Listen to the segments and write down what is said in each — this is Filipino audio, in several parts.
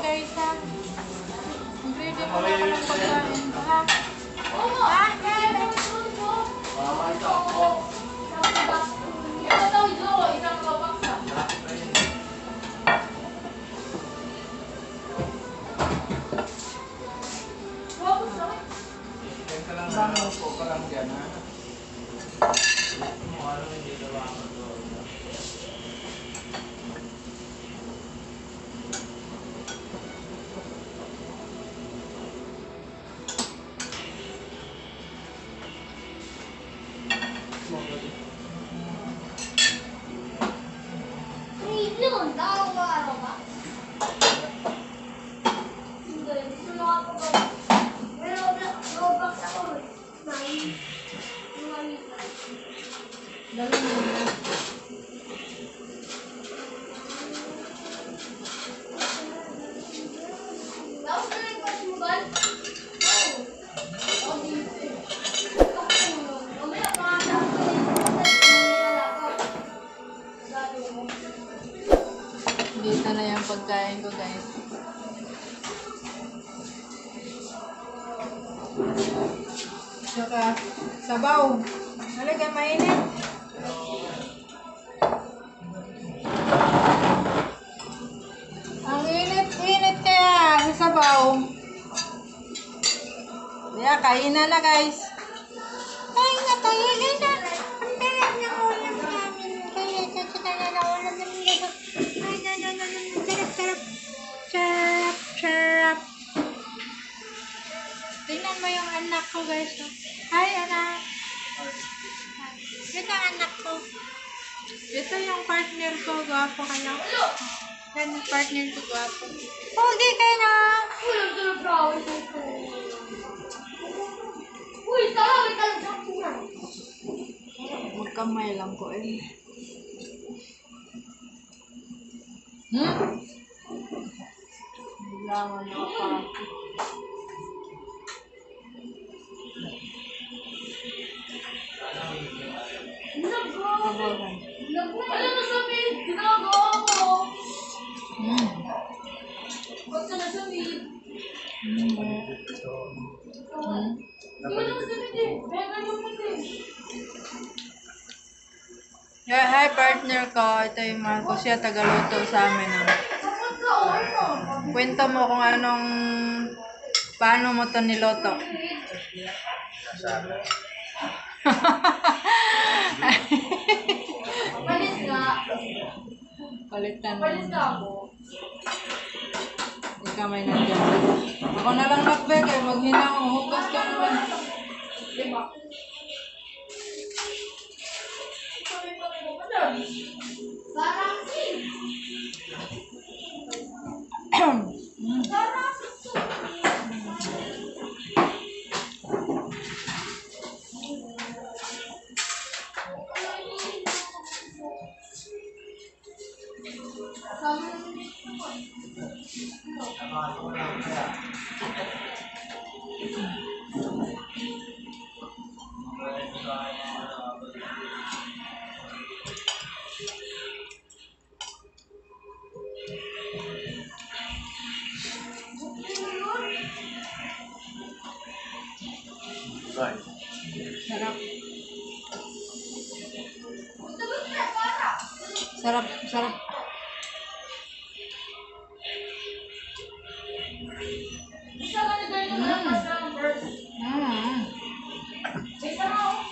guys ha. Ready mo na ako ng pagkain ko ha. Ha? Dito na yung pagkain ko guys. Saka sabaw. Talaga mainit. Ang init-init kaya sa sabaw. Kaya kain na guys. Kain na. Ang bilis ng ulam namin. Kaya kita na lang ulam namin. Sarap. Tingnan mo yung anak ko guys. Hi anak. Ito anak ko. Ito yung partner ko. Gwapo ka na. Yan yung partner ko. Gwapo. Pogi ka na. Magkamay lang ko eh. Bilangan na pa. Ano na sabihin? Ginagawa ko. Huwag ka na sabihin. Yeah, hi partner ko. Ito yung Marco. Siya tagaluto sa amin. Kwento mo kung paano mo to niloto. Palit nga. Palitan mo. Palit nga ako. Hindi ka may nandiyan. Ako na lang nagbeg eh. Maghinang hugas ka naman. Diba? Parang Sarap. isa ka na ganito na pasang bird. Isa na ako.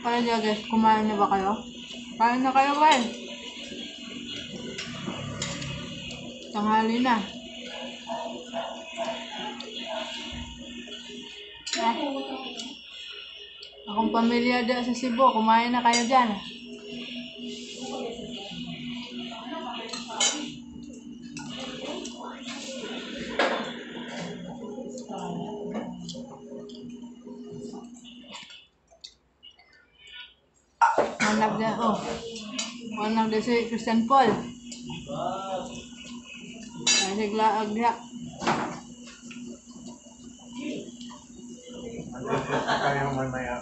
Kaya dyan guys, kumain na ba kayo? Kain na kayo guys. Tanghali na. Akong pamilya dyan sa Cebu, kumain na kayo dyan. One of the si Christian Paul. Ay naglaag diha. Kayo mamaya.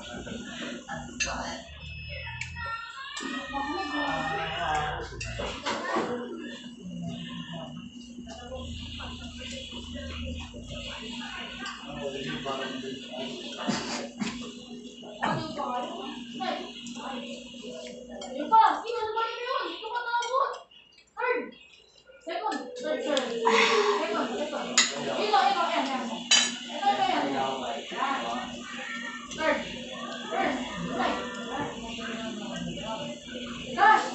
Yung pa, ano ba yun? Ito ka tawag. Third. Second. Third. Second. Ito, yan. Ito, yan. Third. Dash.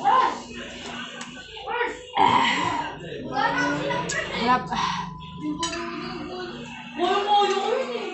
First. Harap. Moyo ko yun eh.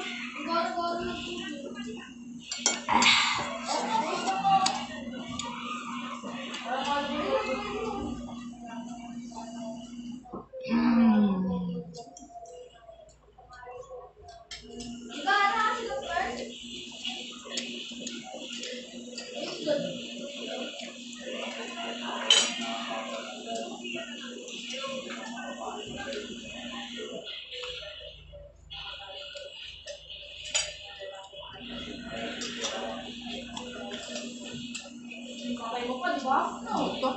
Kakay mo pa, di ba? Ito.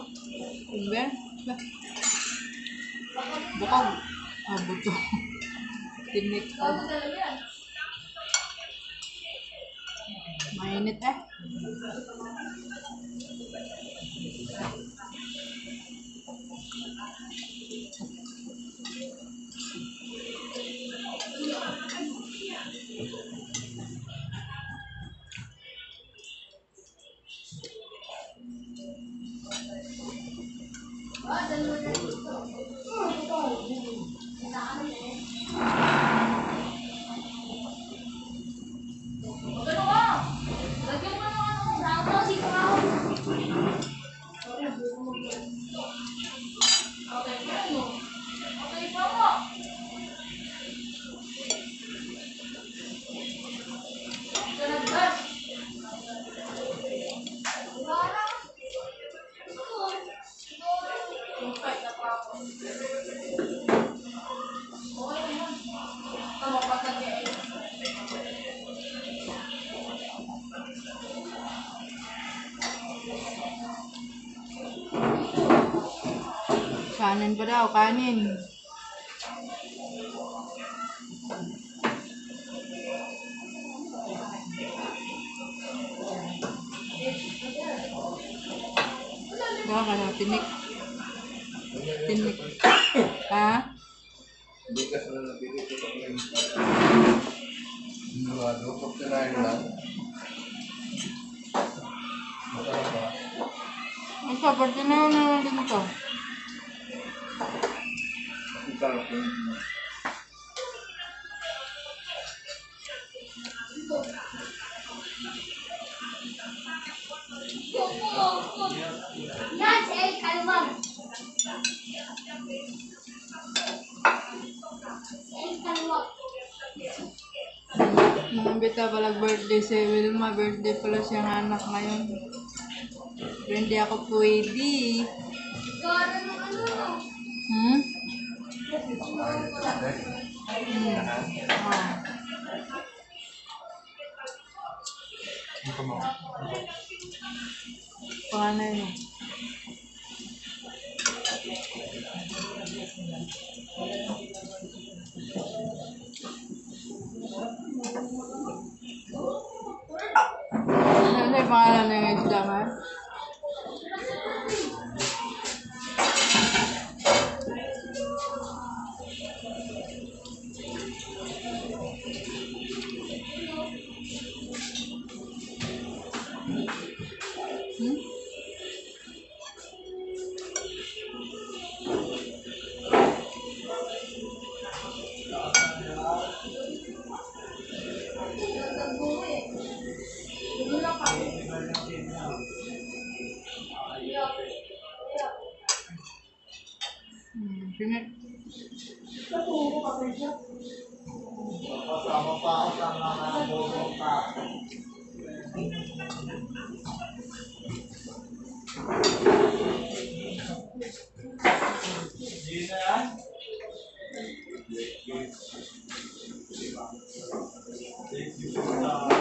Kumbe. Bukog. Buto. Tinik. Bago talaga yan. Mainit eh. Magano ka? Lagyan mo ng ano. Ako, sito ako. Okay, ano? Okay, pa mo. Ganagdas. Okay, napapos. Okay naman. Tama, pagkagay. Kanin pa daw, kanin. Gawa ka daw, tinik. Tinik. Ha? Hindi ka sila nabili ko sa mga Sigurado, pag kinain lang. Masarap ba? Ang sabar, tinaw na lang din ito. Ang sarap yun. Yan, si Kalwag. Kalwag. Nambita pala birthday si Wilma. Birthday pala siyang anak ngayon. Pero hindi ako pwede. Gara ng ano. Hmm? Oh. Ito mo. Panganay mo. Ano yung pangalan na yung isda nga? Hmm? Sige. Kasama pa ako sa mga bubong pa. Hindi na yan? Thank you.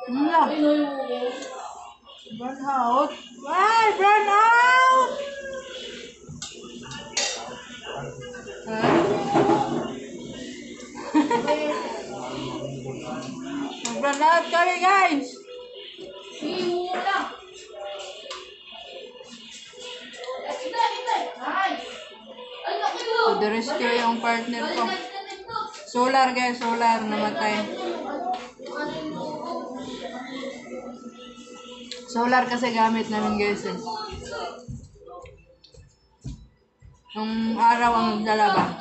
Ano? Ay, no, yung... Burn out. Why? Burn out! Burn out kami guys. Sige, mo lang. Hindi, hindi. Ay! Ay, nakiyo! Rescue yung partner ko. Solar guys, solar. Namatay. Solar kasi gamit namin guys eh. Nung araw ang naglalaba.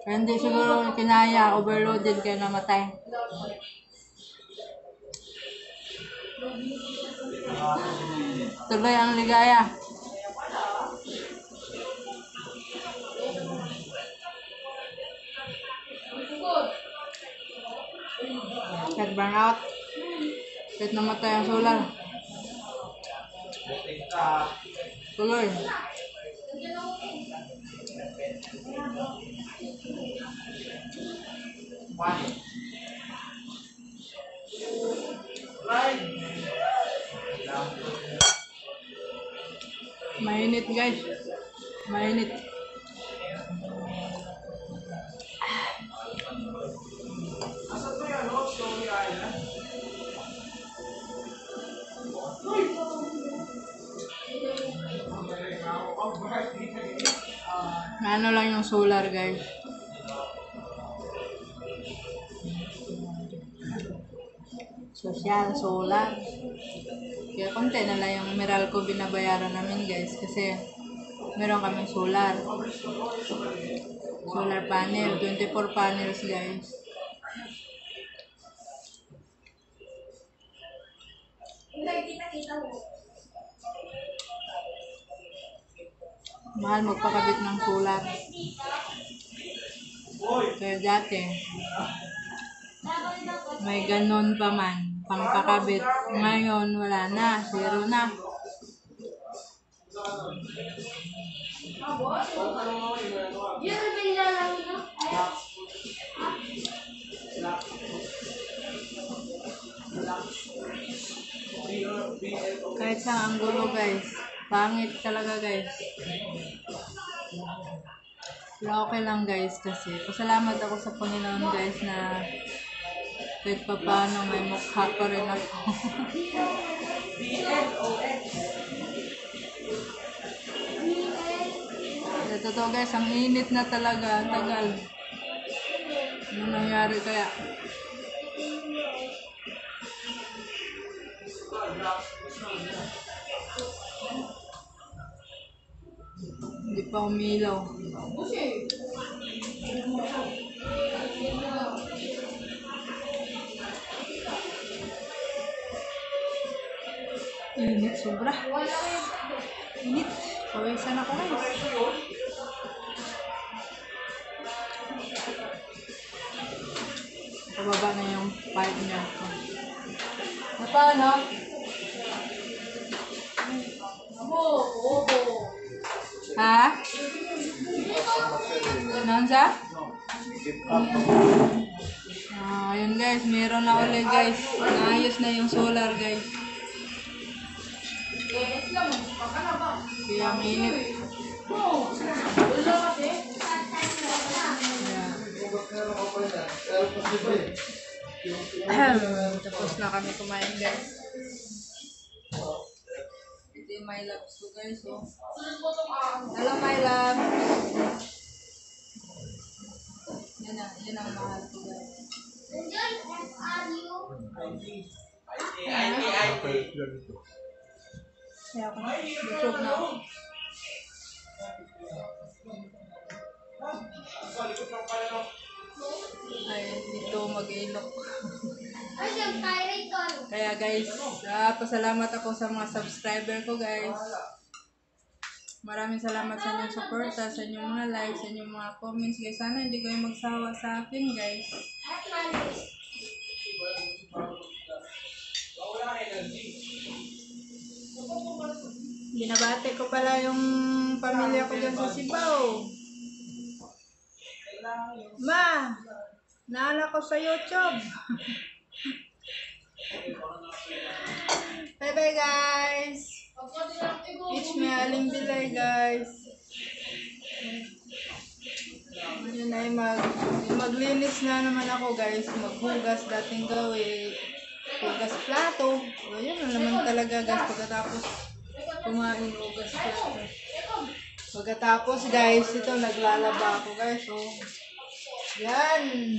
Hindi siguro kinaya, overloaded kaya namatay. Tuloy ang ligaya. Kahit burnout. Kahit namatay ang solar. Tuloy. Mainit guys. Mainit. Ano lang yung solar guys. Social, solar. Kaya konti na lang yung Meralco binabayaran namin guys. Kasi meron kaming solar. Solar panel. 24 panels guys. Mahal magpakabit ng solar. Kaya dati, may ganon pa man, pangpakabit. Ngayon, wala na. Zero na. Yan ang pinilalaman nyo? Kahit sa anggulo guys. Pangit talaga guys. Pero okay lang guys kasi pasalamat ako sa Panginoon guys na kahit pa paano may mukha pa rin ako. Totoo guys, ang init na talaga, tagal. Ano nangyari kaya? Hindi pa umilaw. Init sobra. Init. Pawisan ako guys. Pababa na yung pipe niya. Na paano? Ha? Nansa? Ayun guys, meron na ulit guys. Naayos na yung solar guys. Kaya ang init. Tapos na kami kumain guys. Ito yung my loves ko guys. Oh. Hello my love. Yan ang mahal ko guys. Kaya ako YouTube na ako. Ay, dito mag-ilok. Kaya guys, pasalamat ako sa mga subscriber ko guys. Maraming salamat sa inyong suporta, sa inyong mga likes, sa inyong mga comments guys. Sana hindi kayo magsawa sa akin guys. Binabate ko pala yung pamilya ko dyan sa Sibaw. Ma, naalala ko sa YouTube. Bye-bye guys. It's me, Aling Bilay guys. Yun ay maglinis na naman ako guys. Maghugas dating gawin. Hugas plato. O yun na naman talaga guys. Pagkatapos kumain, hugas plato. Pagkatapos guys, ito naglalaba ako guys. So, yan.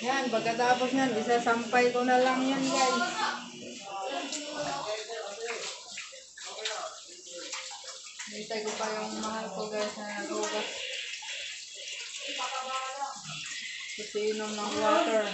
Yan, pagkatapos yan, isasampay ko na lang yan guys. Hintay ko pa yung mahal ko guys na naghugas. Kasi inom ng water.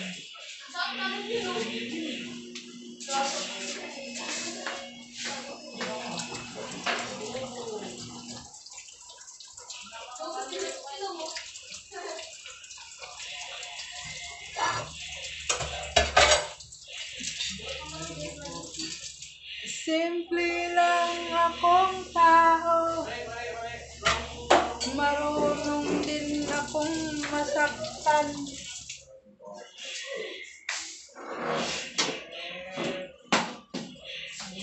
Simple lang akong tao, marunong din akong masaktan.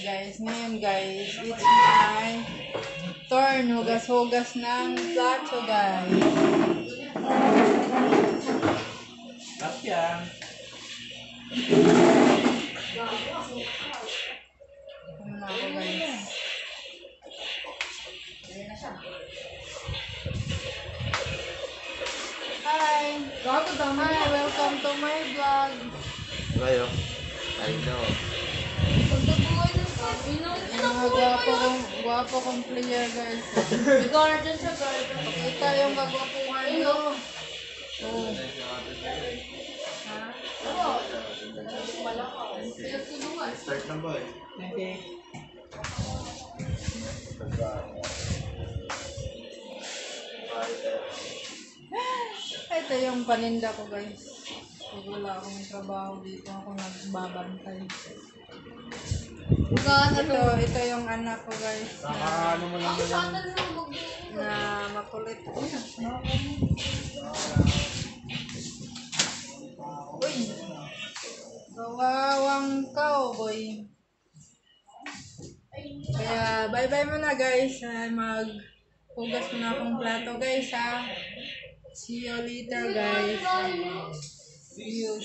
Guys, ngayon guys, it's my turn. Hugas-hugas ng plato guys. Kapya. Ano na ako guys. Hi! Hi! Welcome to my vlog. Kayo. I know. Mga gwapo kong player guys. Ikaw na dyan sa garden. Kita yung kagwapuhan nyo. Oh. Ha? Start na ba eh? Okay. Ito yung paninda ko guys. Pag wala akong trabaho dito, ako nagbabantay. Ito yung anak ko guys. Ano mo lang yan? Na makulit. Uy! Kawawang cowboy. Kaya bye-bye muna guys. Maghugas muna akong plato guys ha. See you later guys. See you.